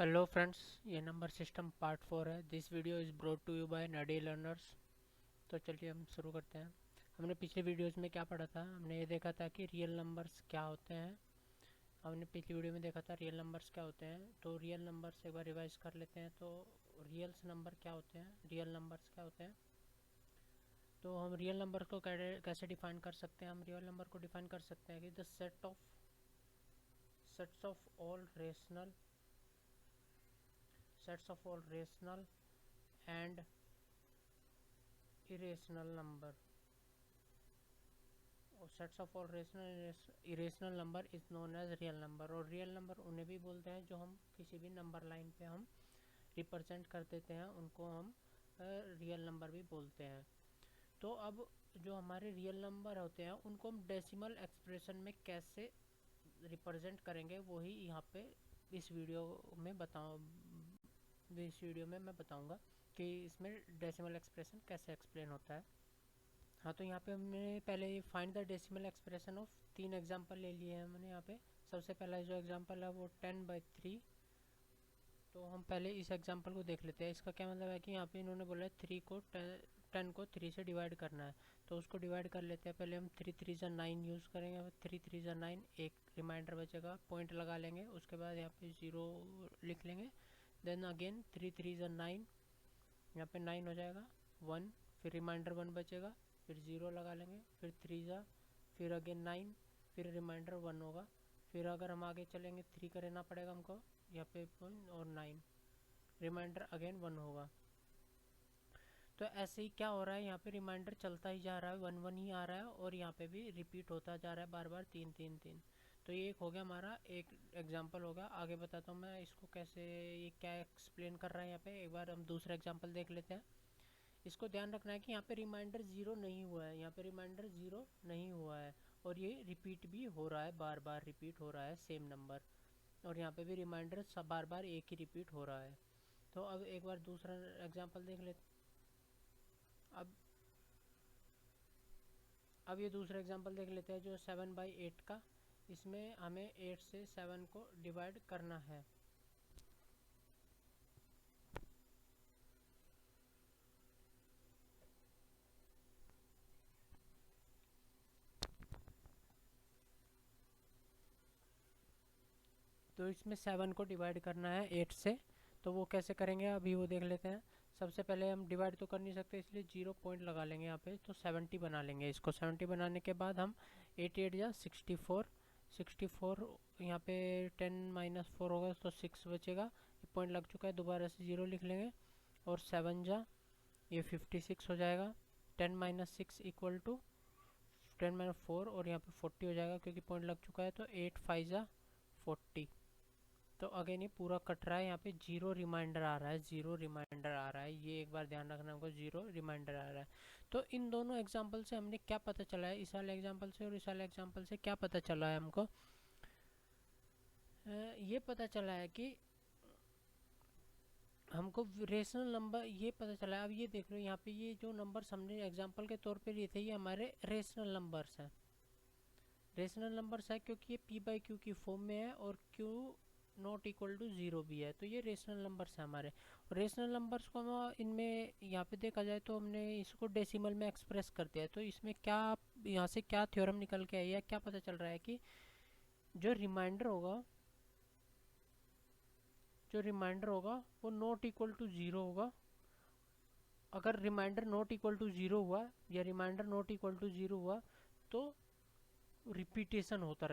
Hello friends, ये number system part 4 है। This video is brought to you by नडी learners. तो चलिए हम शुरू करते हैं। हमने पिछले वीडियोस में क्या पढ़ा था? हमने ये देखा था कि रियल नंबर्स क्या होते हैं। हमने पिछली वीडियो में देखा था रियल नंबर्स क्या होते हैं। तो रियल नंबर्स एक बार रिवाइज कर लेते हैं। तो रियल्स नंबर क्या होते हैं, रियल नंबर्स क्या होते हैं। तो हम रियल नंबर को कैसे डिफाइन कर सकते हैं? हम रियल नंबर को डिफाइन कर सकते हैं कि the sets of all rational and irrational number, और sets of all rational irrational number is known as real number. और रियल नंबर उन्हें भी बोलते हैं जो हम किसी भी नंबर लाइन पे हम रिप्रेजेंट कर देते हैं, उनको हम रियल नंबर भी बोलते हैं। तो अब जो हमारे रियल नंबर होते हैं उनको हम डेसिमल एक्सप्रेशन में कैसे रिप्रेजेंट करेंगे वही यहाँ पे इस वीडियो में मैं बताऊंगा कि इसमें डेसिमल एक्सप्रेशन कैसे एक्सप्लेन होता है। हाँ, तो यहाँ पे हमने पहले find the decimal expression of 3 example ले लिए हैं हमने यहाँ पे। सबसे पहला जो एग्जांपल है वो 10/3। तो हम पहले इस एग्जांपल को देख लेते हैं। इसका क्या मतलब है कि यहाँ पे इन्होंने बोला है 10 को 3 से डिवाइड करना है। तो उसको डिवाइड कर लेते हैं। पहले हम 3 3 जा 9 यूज़ करेंगे। 3 3 जा 9, एक रिमाइंडर बचेगा, पॉइंट लगा लेंगे। उसके बाद यहाँ पे 0 लिख लेंगे। देन अगेन 3 3 जा 9, यहाँ पे 9 हो जाएगा, 1, फिर रिमाइंडर 1 बचेगा, फिर 0 लगा लेंगे, फिर 3 जा, फिर अगेन 9, फिर रिमाइंडर 1 होगा। फिर अगर हम आगे चलेंगे 3 का रहना पड़ेगा हमको यहाँ पे पॉइंट, और 9, रिमाइंडर अगेन 1 होगा। तो ऐसे ही क्या हो रहा है, यहाँ पे रिमाइंडर चलता ही जा रहा है, 1 1 ही आ रहा है, और यहाँ पे भी रिपीट होता जा रहा है बार बार 3 3 3। तो ये एक हो गया हमारा, एक एग्जाम्पल होगा। आगे बताता हूँ मैं इसको कैसे, ये क्या एक्सप्लेन कर रहा है यहाँ पे। एक बार हम दूसरा एग्जाम्पल देख लेते हैं। इसको ध्यान रखना है कि यहाँ पे रिमाइंडर 0 नहीं हुआ है, यहाँ पे रिमाइंडर 0 नहीं हुआ है, और ये रिपीट भी हो रहा है, बार बार रिपीट हो रहा है सेम नंबर। और यहाँ पे भी रिमाइंडर सब बार बार एक ही रिपीट हो रहा है। तो अब एक बार दूसरा एग्जांपल देख लेते। अब अब ये दूसरा एग्जांपल देख लेते हैं जो 7/8 का। इसमें हमें 8 से 7 को डिवाइड करना है। तो इसमें 7 को डिवाइड करना है 8 से। तो वो कैसे करेंगे अभी वो देख लेते हैं। सबसे पहले हम डिवाइड तो कर नहीं सकते, इसलिए 0 पॉइंट लगा लेंगे यहाँ पे। तो 70 बना लेंगे इसको। 70 बनाने के बाद हम 8 8 जा 64, 64 यहाँ पे 10 - 4 होगा तो 6 बचेगा। ये पॉइंट लग चुका है, दोबारा से 0 लिख लेंगे, और 7 जा ये 56 हो जाएगा। 10 - 6 इक्वल टू 10 - 4, और यहाँ पे 40 हो जाएगा क्योंकि पॉइंट लग चुका है। तो 8 5 जा 40। तो अगेन ये पूरा कट रहा है, यहाँ पे 0 रिमाइंडर आ रहा है, 0 रिमाइंडर आ रहा है। ये एक बार ध्यान रखना हमको, 0 रिमाइंडर आ रहा है। तो इन दोनों एग्जांपल से हमने क्या पता चला है, इस वाले एग्जांपल से और इस वाले एग्जांपल से क्या पता चला है हमको? ये पता चला है कि हमको रेशनल नंबर ये पता चला है। अब ये देख लो यहाँ पे, ये जो नंबर्स हमने एग्जांपल के तौर पे लिए थे ये हमारे रेशनल नंबर्स हैं। रेशनल नंबर्स है क्योंकि ये p/q की फॉर्म में है, और q नॉट इक्वल टू 0 भी है। तो ये रेशनल नंबर्स है हमारे। रेशनल नंबर्स को हम इनमें यहाँ पे देखा जाए तो हमने इसको डेसिमल में एक्सप्रेस कर दिया है। तो इसमें क्या, यहाँ से क्या थ्योरम निकल के आई है, क्या पता चल रहा है कि जो रिमाइंडर होगा वो नॉट इक्वल टू 0 होगा। अगर रिमाइंडर नॉट इक्वल टू 0 हुआ, या रिमाइंडर नॉट इक्वल टू 0 हुआ, तो रिपीटेशन होता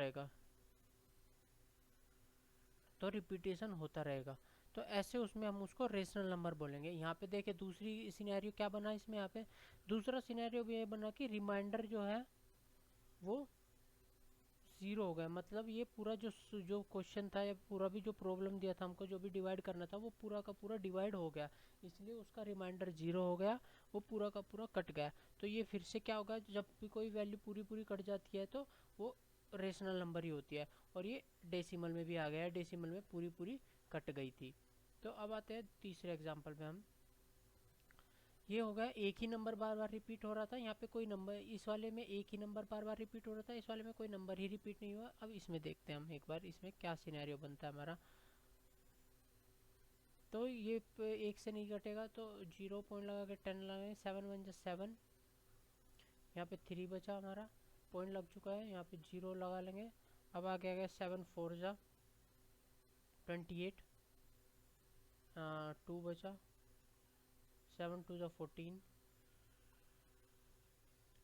रहेगा। तो ऐसे उसमें हम उसको रेशनल नंबर बोलेंगे। यहाँ पे देखे दूसरी सिनेरियो क्या बना इसमें, यहाँ पे दूसरा सिनेरियो भी ये बना कि रिमाइंडर जो है वो 0 हो गया। मतलब ये पूरा जो क्वेश्चन था, या पूरा भी जो प्रॉब्लम दिया था हमको, जो भी डिवाइड करना था, वो पूरा का पूरा डिवाइड हो गया, इसलिए उसका रिमाइंडर 0 हो गया, वो पूरा का पूरा कट गया। तो ये फिर से क्या होगा, जब भी कोई वैल्यू पूरी पूरी कट जाती है तो वो रेशनल नंबर ही होती है। और ये डेसिमल में भी आ गया है, डेसिमल में पूरी पूरी कट गई थी। तो अब आते हैं तीसरे एग्जाम्पल पे हम। ये हो गया एक ही नंबर बार बार रिपीट हो रहा था। यहाँ पे कोई नंबर, इस वाले में एक ही नंबर बार बार रिपीट हो रहा था, इस वाले में कोई नंबर ही रिपीट नहीं हुआ। अब इसमें देखते हैं हम एक बार इसमें क्या सिनेरियो बनता है हमारा। तो ये एक से नहीं कटेगा, तो 0 पॉइंट लगा के 10 लगाएंगे, 7 1 जा 7, यहाँ पे 3 बचा हमारा, पॉइंट लग चुका है, यहाँ पे 0 लगा लेंगे। अब आगे आ गया 7 4 जा 28, 2 बचा, 7 2 जा 14,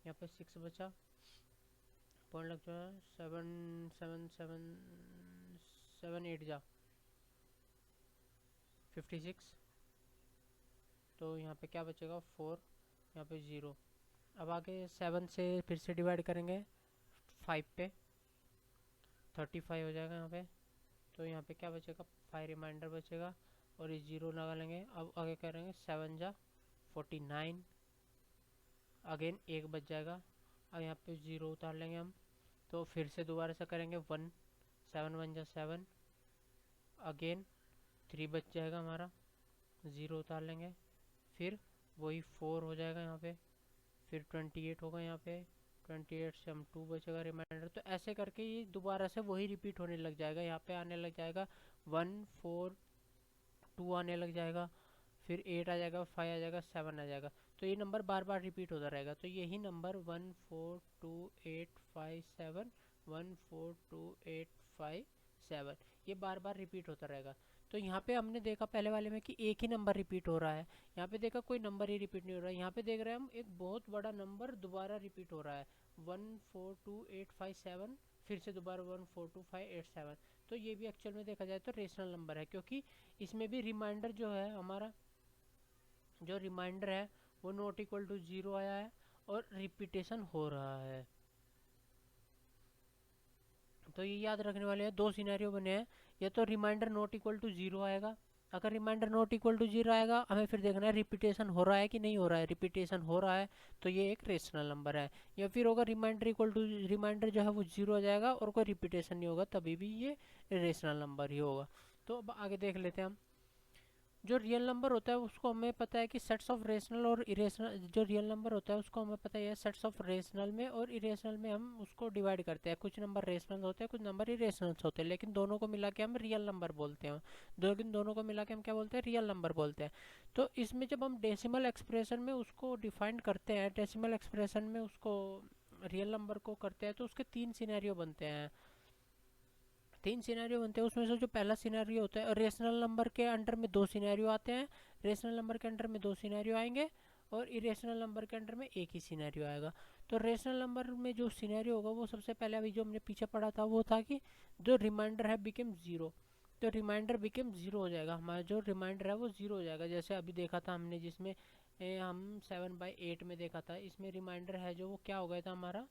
यहाँ पे 6 बचा, पॉइंट लग चुका है, 7 7 7 7 8 जा 56, तो यहाँ पे क्या बचेगा 4, यहाँ पे 0। अब आगे 7 से फिर से डिवाइड करेंगे 5 पे, 35 हो जाएगा यहाँ पे, तो यहाँ पे क्या बचेगा 5 रिमाइंडर बचेगा, और ये 0 लगा लेंगे। अब आगे करेंगे 7 जा 49, अगेन 1 बच जाएगा, अब यहाँ पे 0 उतार लेंगे हम, तो फिर से दोबारा से करेंगे 1, 7 1 जा 7, अगेन 3 बच जाएगा हमारा, 0 उतार लेंगे, फिर वही 4 हो जाएगा यहाँ पे, फिर 28 होगा यहाँ पे, 28 से हम 2 बचेगा रिमाइंडर। तो ऐसे करके ये दोबारा से वही रिपीट होने लग जाएगा, यहाँ पे आने लग जाएगा 1 4 2 आने लग जाएगा, फिर 8 आ जाएगा, 5 आ जाएगा, 7 आ जाएगा। तो ये नंबर बार बार रिपीट होता रहेगा। तो यही नंबर 1 4 2 8 5 7, 1 4 2 8 5 7, ये बार बार रिपीट होता रहेगा। तो यहाँ पे हमने देखा पहले वाले में कि एक ही नंबर रिपीट हो रहा है, यहाँ पे देखा कोई नंबर ही रिपीट नहीं हो रहा है, यहाँ पे देख रहे हैं हम एक बहुत बड़ा नंबर दोबारा रिपीट हो रहा है, 1 4 2 8 5 7, फिर से दोबारा 1 4 2 5 8 7। तो ये भी एक्चुअल में देखा जाए तो रेशनल नंबर है, क्योंकि इसमें भी रिमाइंडर जो है हमारा, जो रिमाइंडर है वो नॉट इक्वल टू 0 आया है और रिपीटेशन हो रहा है। तो ये याद रखने वाले हैं, दो सिनेरियो बने हैं, या तो रिमाइंडर नॉट इक्वल टू 0 आएगा, अगर रिमाइंडर नॉट इक्वल टू 0 आएगा हमें फिर देखना है रिपीटेशन हो रहा है कि नहीं हो रहा है, रिपीटेशन हो रहा है तो ये एक रेशनल नंबर है, या फिर होगा रिमाइंडर इक्वल टू, रिमाइंडर जो है वो 0 आ जाएगा और कोई रिपीटेशन नहीं होगा, तभी भी ये रेशनल नंबर ही होगा। तो अब आगे देख लेते हैं हम, जो रियल नंबर होता है उसको हमें पता है कि सेट्स ऑफ रेशनल और इरेशनल, जो रियल नंबर होता है उसको हमें पता है सेट्स ऑफ रेशनल में और इरेशनल में हम उसको डिवाइड करते हैं, कुछ नंबर रेशनल होते हैं कुछ नंबर इरेशनल होते हैं, लेकिन दोनों को मिला के हम रियल नंबर बोलते हैं, लेकिन दोनों को मिला के हम क्या बोलते हैं, रियल नंबर बोलते हैं। तो इसमें जब हम डेसिमल एक्सप्रेशन में उसको डिफाइन करते हैं, डेसिमल एक्सप्रेशन में उसको रियल नंबर को करते हैं, तो उसके 3 सिनेरियो बनते हैं, 3 सिनेरियो बनते हैं। उसमें से जो पहला सिनेरियो होता है, रेशनल नंबर के अंडर में 2 सिनेरियो आते हैं, रेशनल नंबर के अंडर में 2 सिनेरियो आएंगे और इरेशनल नंबर के अंडर में एक ही सिनेरियो आएगा। तो रेशनल नंबर में जो सिनेरियो होगा वो सबसे पहले अभी जो हमने पीछे पढ़ा था वो था कि जो रिमाइंडर है बिकम 0, तो रिमाइंडर बिकम 0 हो जाएगा, हमारा जो रिमाइंडर है वो 0 हो जाएगा। जैसे अभी देखा था हमने जिसमें हम 7/8 में देखा था, इसमें रिमाइंडर है जो वो क्या हो गया था, हमारा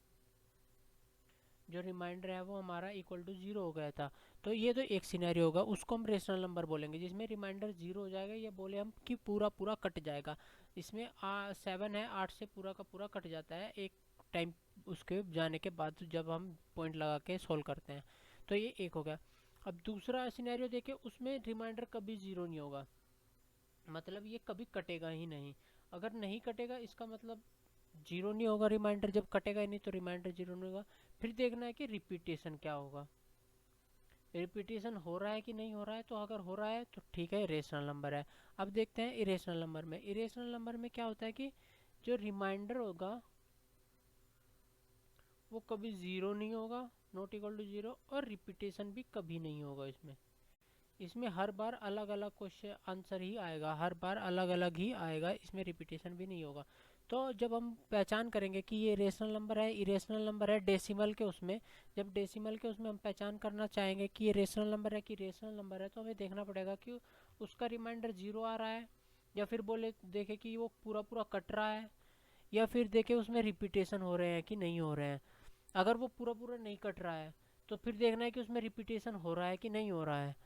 जो रिमाइंडर है वो हमारा इक्वल टू 0 हो गया था। तो ये तो एक सिनेरियो होगा, उसको हम रेशनल नंबर बोलेंगे, जिसमें रिमाइंडर 0 हो जाएगा, या बोले हम कि पूरा पूरा कट जाएगा। इसमें 7 है, 8 से पूरा का पूरा कट जाता है एक टाइम उसके जाने के बाद, जब हम पॉइंट लगा के सोल्व करते हैं। तो ये एक हो गया। अब दूसरा सिनेरियो देखें, उसमें रिमाइंडर कभी 0 नहीं होगा, मतलब ये कभी कटेगा ही नहीं। अगर नहीं कटेगा इसका मतलब 0 नहीं होगा, रिमाइंडर जब कटेगा ही नहीं तो रिमाइंडर 0 नहीं होगा। फिर देखना है कि रिपीटेशन क्या होगा, रिपीटेशन हो रहा है कि नहीं हो रहा है, तो अगर हो रहा है तो ठीक है, इरेशनल नंबर है। अब देखते हैं इरेशनल नंबर में, इरेशनल नंबर में क्या होता है कि जो रिमाइंडर होगा वो कभी 0 नहीं होगा, नॉट इक्वल टू 0, और रिपीटेशन भी कभी नहीं होगा। इसमें इसमें हर बार अलग अलग क्वेश्चन आंसर ही आएगा, हर बार अलग अलग ही आएगा, इसमें रिपीटेशन भी नहीं होगा। तो जब हम पहचान करेंगे कि ये रेशनल नंबर है, इरेशनल नंबर है, डेसिमल के उसमें, जब डेसिमल के उसमें हम पहचान करना चाहेंगे कि ये रेशनल नंबर है कि रेशनल नंबर है, तो हमें देखना पड़ेगा कि उसका रिमाइंडर 0 आ रहा है, या फिर बोले देखे कि वो पूरा पूरा कट रहा है, या फिर देखे उसमें रिपीटेशन हो रहे हैं कि नहीं हो रहे हैं। अगर वो पूरा पूरा नहीं कट रहा है तो फिर देखना है कि उसमें रिपीटेशन हो रहा है कि नहीं हो रहा है।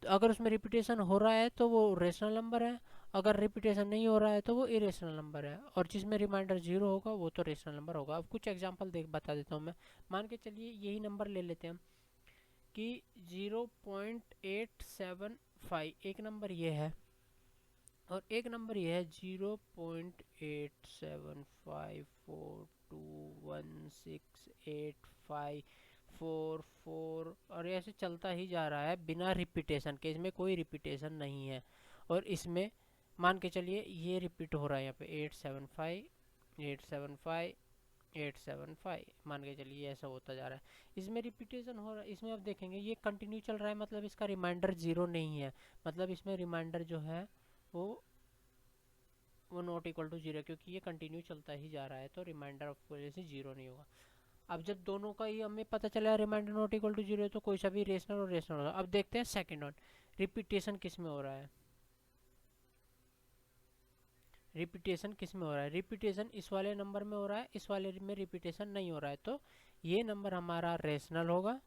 तो अगर उसमें रिपीटेशन हो रहा है तो वो रेशनल नंबर है, अगर रिपीटेशन नहीं हो रहा है तो वो इरेशनल नंबर है, और जिसमें रिमाइंडर 0 होगा वो तो रेशनल नंबर होगा। अब कुछ एग्जांपल देख बता देता हूँ मैं। मान के चलिए यही नंबर ले लेते हैं हम कि 0.875, एक नंबर ये है और एक नंबर ये है 0.87542168544, और ऐसे चलता ही जा रहा है बिना रिपीटेशन के, इसमें कोई रिपीटेशन नहीं है। और इसमें मान के चलिए ये रिपीट हो रहा है यहाँ पे 875 875 875 मान के चलिए ऐसा होता जा रहा है, इसमें रिपीटेशन हो रहा है। इसमें अब देखेंगे ये कंटिन्यू चल रहा है, मतलब इसका रिमाइंडर ज़ीरो नहीं है, मतलब इसमें रिमाइंडर जो है वो नॉट इक्वल टू जीरो, क्योंकि ये कंटिन्यू चलता ही जा रहा है तो रिमाइंडर ऑफ वजह से जीरो नहीं होगा। अब जब दोनों का ही हमें पता चला remainder not equal to zero है तो कोई सा भी रेशनल और रेशनल होगा। अब देखते हैं सेकंड वन, रिपीटेशन किस में हो रहा है, रिपीटेशन किस में हो रहा है, रिपीटेशन इस वाले नंबर में हो रहा है, इस वाले में रिपीटेशन नहीं हो रहा है, तो ये नंबर हमारा रेशनल होगा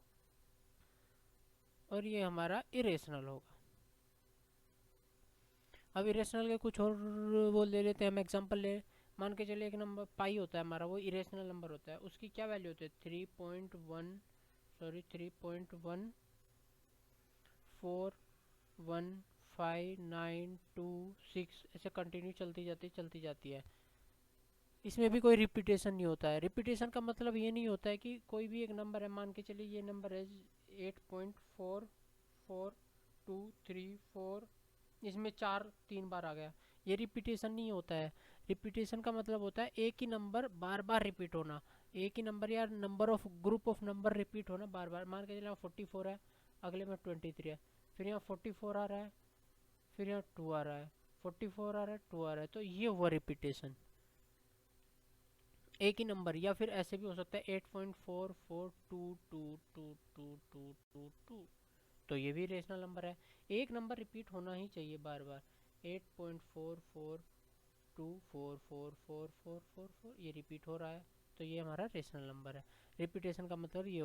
और ये हमारा इरेशनल होगा। अब इरेशनल के कुछ और वो ले लेते हैं हम, एग्जांपल ले, मान के चलिए एक नंबर पाई होता है हमारा, वो इरेशनल नंबर होता है, उसकी क्या वैल्यू होती है 3.1 ऐसे कंटिन्यू चलती जाती है। इसमें भी कोई रिपीटेशन नहीं होता है। रिपीटेशन का मतलब ये नहीं होता है कि कोई भी एक नंबर है, मान के चलिए ये नंबर है 8.4424, इसमें 3 बार आ गया, ये रिपीटेशन नहीं होता है। रिपीटेशन का मतलब होता है एक ही नंबर बार बार रिपीट होना, एक ही नंबर या number of group of number repeat होना बार बार। मान के चलिए यहाँ 44 है, अगले में 23 है, फिर यहाँ 44 आ रहा है, फिर यहाँ 2 आ रहा है, 44 आ रहा है, 2 आ रहा है, तो ये हुआ रिपीटेशन एक ही नंबर। या फिर ऐसे भी हो सकता है 8.44222222, तो ये भी रेशनल नंबर है। एक नंबर रिपीट होना ही चाहिए बार बार, 8.4422444444 ये रिपीट हो रहा है, तो ये हमारा रेशनल नंबर है। रिपीटेशन का मतलब ये